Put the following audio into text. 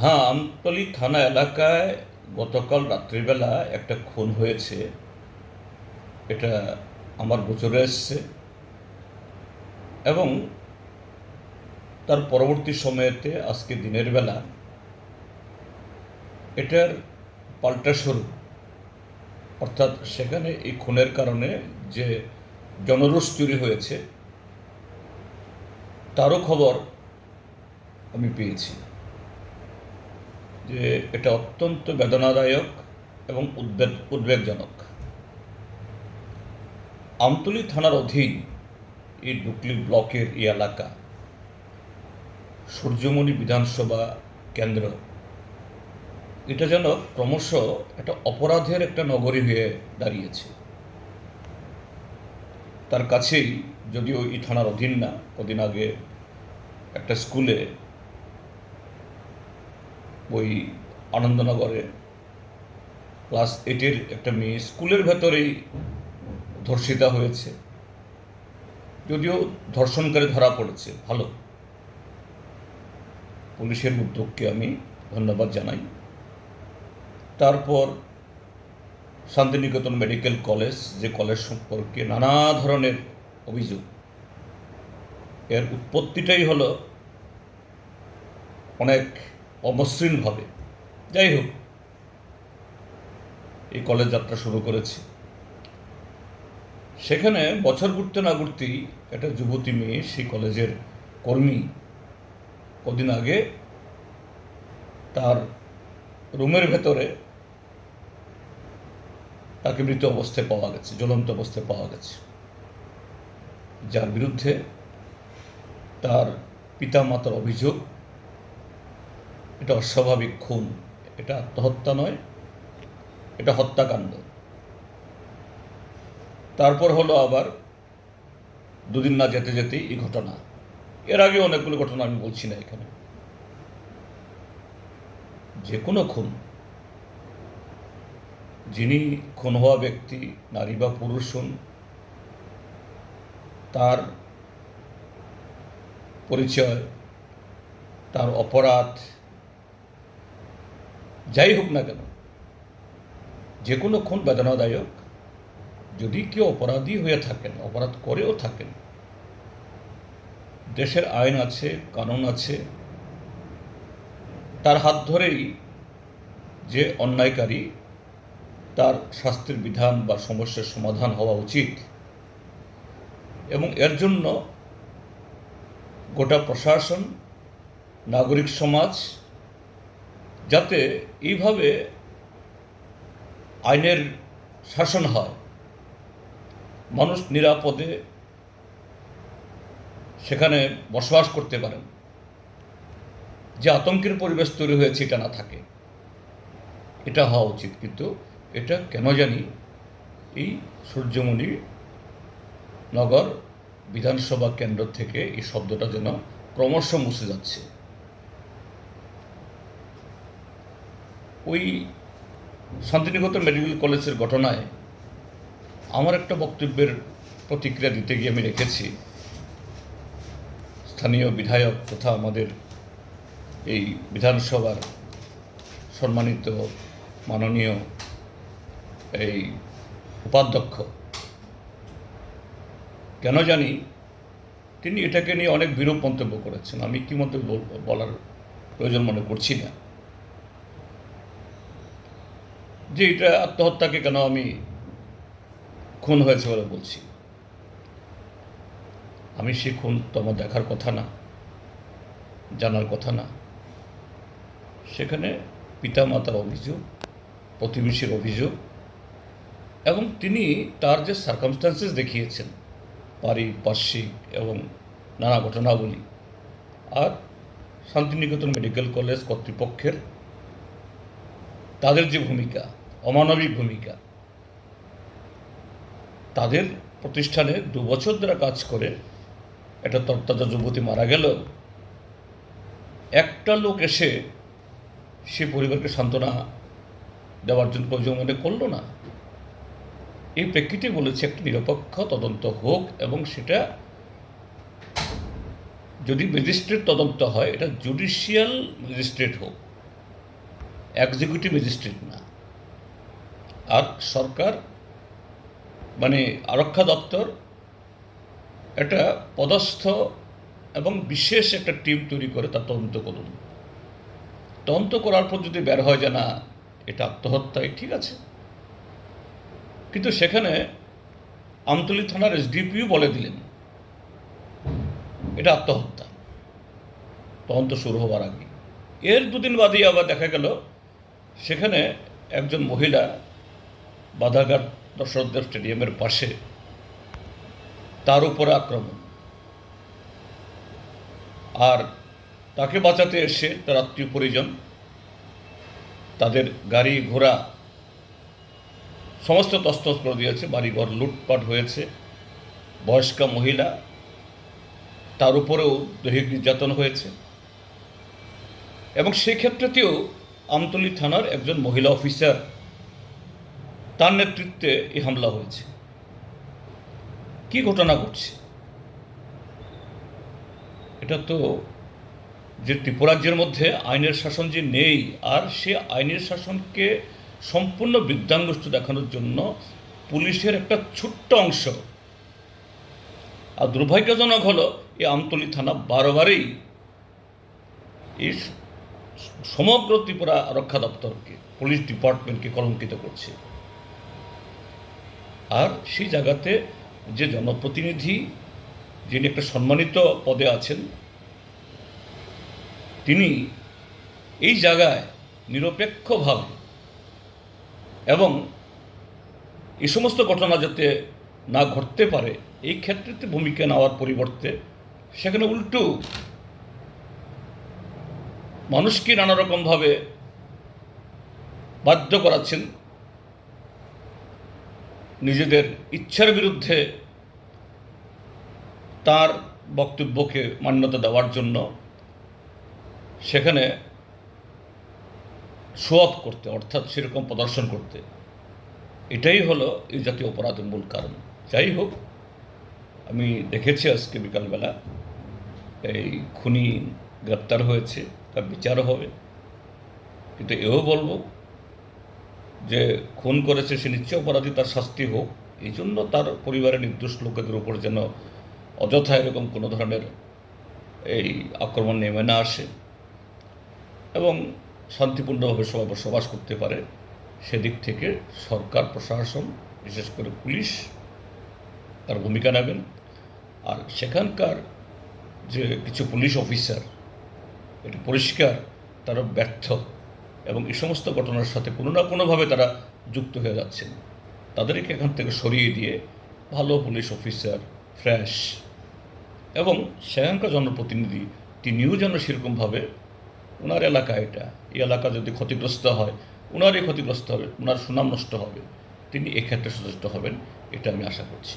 হ্যাঁ, আমতলী থানা এলাকায় গতকাল রাত্রিবেলা একটা খুন হয়েছে। এটা আমার গোচরে এসছে এবং তার পরবর্তী সময়েতে আজকে দিনের বেলা এটার পাল্টা স্বরূপ, অর্থাৎ সেখানে এই খুনের কারণে যে জনরোষ তৈরি হয়েছে তারও খবর আমি পেয়েছি যে এটা অত্যন্ত বেদনাদায়ক এবং উদ্বেগজনক। আমতলী থানার অধীন এই ডুকলি ব্লকের এই এলাকা সূর্যমণি বিধানসভা কেন্দ্র, এটা যেন ক্রমশ একটা অপরাধের একটা নগরী হয়ে দাঁড়িয়েছে। তার কাছেই, যদিও এই থানার অধীন না, কদিন আগে একটা স্কুলে, ওই আনন্দনগরে ক্লাস 8-এর একটা মেয়ে স্কুলের ভেতরেই ধর্ষিতা হয়েছে। যদিও ধর্ষণকারী ধরা পড়েছে, ভালো, পুলিশের উদ্যোগকে আমি ধন্যবাদ জানাই। তারপর শান্তিনিকেতন মেডিকেল কলেজ, যে কলেজ সম্পর্কে নানা ধরনের অভিযোগ, এর উৎপত্তিটাই হলো অনেক অমসৃণভাবে। যাই হোক, এই কলেজ যাত্রা শুরু করেছে। সেখানে বছর ঘুরতে না ঘুরতেই একটা যুবতী মেয়ে, সেই কলেজের কর্মী, কদিন আগে তার রুমের ভেতরে তাকে মৃত অবস্থায় পাওয়া গেছে, জ্বলন্ত অবস্থায় পাওয়া গেছে, যার বিরুদ্ধে তার পিতামাতার অভিযোগ এটা অস্বাভাবিক খুন, এটা আত্মহত্যা নয়, এটা হত্যাকাণ্ড। তারপর হলো আবার দুদিন না যেতে যেতেই এই ঘটনা। এর আগে অনেকগুলো ঘটনা, আমি বলছি না এখানে। যে কোনো খুন, যিনি খুন হওয়া ব্যক্তি, নারী বা পুরুষ হন, তার পরিচয়, তার অপরাধ যাই হোক না কেন, যে কোনো খুন বেদনাদায়ক। যদি কেউ অপরাধী হয়ে থাকেন, অপরাধ করেও থাকেন, দেশের আইন আছে, কানুন আছে, তার হাত ধরেই যে অন্যায়কারী, তার শাস্তির বিধান বা সমস্যার সমাধান হওয়া উচিত। এবং এর জন্য গোটা প্রশাসন, নাগরিক সমাজ যাতে এইভাবে আইনের শাসন হয়, মানুষ নিরাপদে সেখানে বসবাস করতে পারেন, যে আতঙ্কের পরিবেশ তৈরি হয়েছে এটা না থাকে, এটা হওয়া উচিত। কিন্তু এটা কেন জানি এই সূর্যমণি নগর বিধানসভা কেন্দ্র থেকে এই শব্দটা যেন ক্রমশ মুছে যাচ্ছে। ওই শান্তিনিকেতন মেডিকেল কলেজের ঘটনায় আমার একটা বক্তব্যের প্রতিক্রিয়া দিতে গিয়ে আমি রেখেছি, স্থানীয় বিধায়ক তথা আমাদের এই বিধানসভার সম্মানিত মাননীয় এই উপাধ্যক্ষ, কেন জানি তিনি এটাকে নিয়ে অনেক বিরূপ মন্তব্য করেছেন। আমি কি মন্তব্য বলার প্রয়োজন মনে করছি না, যে এটা আত্মহত্যাকে কেন আমি খুন হয়েছে বলে বলছি। আমি সেই খুন তো আমার দেখার কথা না, জানার কথা না। সেখানে পিতামাতার অভিযোগ, প্রতিবেশীর অভিযোগ, এবং তিনি তার যে সার্কামস্ট্যান্সেস দেখিয়েছেন, পারিপার্শ্বিক এবং নানা ঘটনাবলী, আর শান্তিনিকেতন মেডিকেল কলেজ কর্তৃপক্ষের তাদের যে ভূমিকা, অমানবিক ভূমিকা, তাদের প্রতিষ্ঠানে 2 বছর ধরে কাজ করে একটা তরতাজা যুবতী মারা গেল, একটা লোক এসে সে পরিবারকে সান্ত্বনা দেওয়ার জন্য প্রয়োজন মনে করল না। এই প্রেক্ষিতে বলেছে একটি নিরপেক্ষ তদন্ত হোক, এবং সেটা যদি ম্যাজিস্ট্রেট তদন্ত হয়, এটা জুডিশিয়াল ম্যাজিস্ট্রেট হোক, এক্সিকিউটিভ ম্যাজিস্ট্রেট না। আর সরকার মানে আরক্ষা দপ্তর একটা পদস্থ এবং বিশেষ একটা টিম তৈরি করে তার তদন্ত করুন। তদন্ত করার পর যদি বের হয় যে না এটা আত্মহত্যাই, ঠিক আছে, কিন্তু সেখানে আমতলী থানার এসডিপিও বলে দিলেন এটা আত্মহত্যা তদন্ত শুরু হওয়ার আগে। এর দুদিন বাদেই আবার দেখা গেল সেখানে একজন মহিলা বাধাঘাট দশরথদেব স্টেডিয়ামের পাশে, তার উপরে আক্রমণ, আর তাকে বাঁচাতে এসে তার আত্মীয় পরিজন তাদের গাড়ি ঘোড়া সমস্ত তছনছ করে দিয়েছে, বাড়িঘর লুটপাট হয়েছে, বয়স্কা মহিলা, তার উপরেও দৈহিক নির্যাতন হয়েছে। এবং সেই ক্ষেত্রেতেও আমতলী থানার একজন মহিলা অফিসার, তার নেতৃত্বে এই হামলা হয়েছে। কি ঘটনা ঘটছে? এটা তো যে ত্রিপুরাজ্যের মধ্যে আইনের শাসন যে নেই, আর সে আইনের শাসনকে সম্পূর্ণ বৃদ্ধাঙ্গুষ্ঠ দেখানোর জন্য পুলিশের একটা ছোট্ট অংশ। আর দুর্ভাগ্যজনক হলো এই আমতলী থানা বারবারই এই সমগ্র ত্রিপুরা আরক্ষা দপ্তরকে, পুলিশ ডিপার্টমেন্টকে কলঙ্কিত করছে। আর সেই জায়গাতে যে জনপ্রতিনিধি, যিনি একটা সম্মানিত পদে আছেন, তিনি এই জায়গায় নিরপেক্ষভাবে এবং এই সমস্ত ঘটনা যাতে না ঘটতে পারে এই ক্ষেত্রে ভূমিকা নেওয়ার পরিবর্তে সেখানে উল্টো মানুষকে নানা রকমভাবে বাধ্য করাচ্ছেন নিজেদের ইচ্ছার বিরুদ্ধে তার বক্তব্যকে মান্যতা দেওয়ার জন্য, সেখানে শো অফ করতে, অর্থাৎ সেরকম প্রদর্শন করতে। এটাই হলো এই জাতীয় অপরাধের মূল কারণ। যাই হোক, আমি দেখেছি আজকে বিকালবেলা এই খুনি গ্রেপ্তার হয়েছে, তার বিচারও হবে। কিন্তু এও বলবো যে খুন করেছে সে নিশ্চয় অপরাধী, তার শাস্তি হোক। এই জন্য তার পরিবারের নির্দোষ লোকেদের উপর যেন অযথা এরকম কোনো ধরনের এই আক্রমণ নেমে না আসে এবং শান্তিপূর্ণভাবে সবাই বসবাস করতে পারে, সেদিক থেকে সরকার প্রশাসন, বিশেষ করে পুলিশ, তার ভূমিকা নেবেন। আর সেখানকার যে কিছু পুলিশ অফিসার, এটা পরিষ্কার তারা ব্যর্থ এবং এই সমস্ত ঘটনার সাথে কোনো না কোনোভাবে তারা যুক্ত হয়ে যাচ্ছেন। তাদেরকে এখান থেকে সরিয়ে দিয়ে ভালো পুলিশ অফিসার, ফ্রেশ, এবং সেখানকার জনপ্রতিনিধি তিনিও যেন সেরকমভাবে ওনার এলাকা, এটা এই এলাকা যদি ক্ষতিগ্রস্ত হয়, ওনারই ক্ষতিগ্রস্ত হবে, ওনার সুনাম নষ্ট হবে, তিনি এক্ষেত্রে সচেষ্ট হবেন, এটা আমি আশা করছি।